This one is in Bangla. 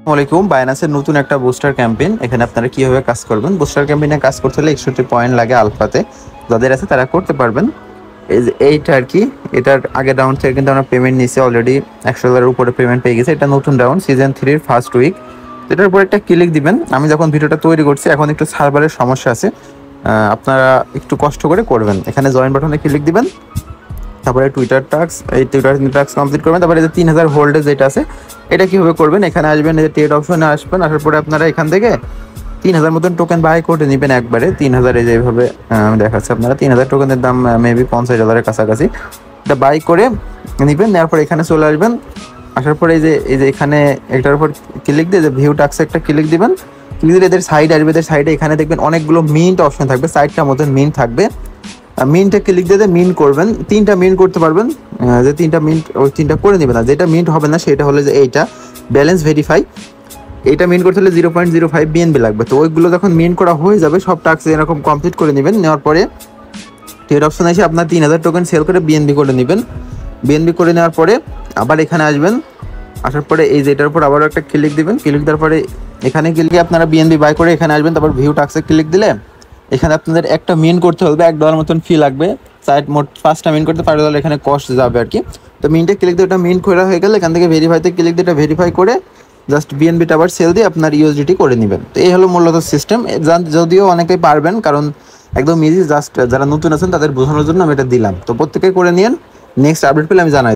আসসালামাইকুম। বাইন্যান্সের নতুন একটা বুস্টার ক্যাম্পেইন, এখানে আপনারা কিভাবে কাজ করবেন। বুস্টার ক্যাম্পেইনে কাজ করতে হলে 61 পয়েন্ট লাগে আলফাতে, যাদের আছে তারা করতে পারবেন। এই যে এইটা আর কি, এটার আগে রাউন্ড থেকে কিন্তু আমরা পেমেন্ট নিয়েছি অলরেডি, $100 উপরে পেমেন্ট পেয়ে গেছে। এটা নতুন রাউন্ড, সিজন 3-র ফার্স্ট উইক। এটার উপর একটা ক্লিক দিবেন। আমি যখন ভিডিওটা তৈরি করছি এখন একটু সার্ভারের সমস্যা আছে, আপনারা একটু কষ্ট করে করবেন। এখানে জয়েন বাটনে ক্লিক দিবেন, তারপরে টুইটার টাস্ক, এই টুইটার টাস্ক কমপ্লিট করবেন। তারপরে যে 3000 হোল্ডে যেটা আছে এটা কীভাবে করবেন, এখানে আসবেন, এই যে ট্রেড অপশনে আসবেন। আসার পরে আপনারা এখান থেকে 3000 মতন টোকেন বাই করে নেবেন একবারে। 3000 এই যেভাবে আমি দেখাচ্ছি, আপনারা 3000 টোকেনের দাম মেবি $50,000-এর কাছাকাছি। এটা বাই করে নেবেন, নেওয়ার পরে এখানে চলে আসবেন। আসার পরে এই যে এখানে এটার উপর ক্লিক দিয়ে যে ভিউ টাস্কে একটা ক্লিক দিবেন। ক্লিক দিলে এদের সাইড আসবে, এদের সাইডে এখানে দেখবেন অনেকগুলো মিন্ট অপশন থাকবে, সাইডটার মতন মিন্ট থাকবে। মিন্টে ক্লিক দিয়ে মিন্ট করবেন, 3টা মিন্ট করতে পারবেন। যে 3টা মিন্ট, ওই 3টা করে নেবেন। আর যেটা মিন্ট হবে না সেটা হলো যে এইটা ব্যালেন্স ভেরিফাই, এইটা মিন্ট করতে হলে 0.05 বিএনবি লাগবে। তো ওইগুলো যখন মিন্ট করা হয়ে যাবে, সব টাস্ক এরকম কমপ্লিট করে নেবেন। নেওয়ার পরে ট্রেড অপশন এসে আপনার 3000 টোকেন সেল করে বিএনবি করে নেবেন। বিএনবি করে নেওয়ার পরে আবার এখানে আসবেন। আসার পরে এই যে এটার উপর আবারও একটা ক্লিক দিবেন। ক্লিক দেওয়ার পরে এখানে ক্লিকে আপনারা বিএনবি বাই করে এখানে আসবেন। তারপর ভিউ টাস্কে ক্লিক দিলে এখানে আপনাদের একটা মিন করতে হবে, $1 মতন ফি লাগবে। সাইড মোট 5টা মিন করতে $5 এখানে কস্ট যাবে আর কি। তো মিনটা ক্লিক দিয়ে ওটা মিন করা হয়ে গেলে এখান থেকে ভেরিফাইতে ক্লিক দিয়ে এটা ভেরিফাই করে জাস্ট বিএনবিটা আবার সেল দিয়ে আপনার ইউএসডিটি করে নেবেন। তো এই হলো মূলত সিস্টেম। যদিও অনেকেই পারবেন, কারণ একদম ইজি, জাস্ট যারা নতুন আছেন তাদের বোঝানোর জন্য আমি এটা দিলাম। তো প্রত্যেকে করে নিন, নেক্সট আপডেট পেলে আমি জানাই।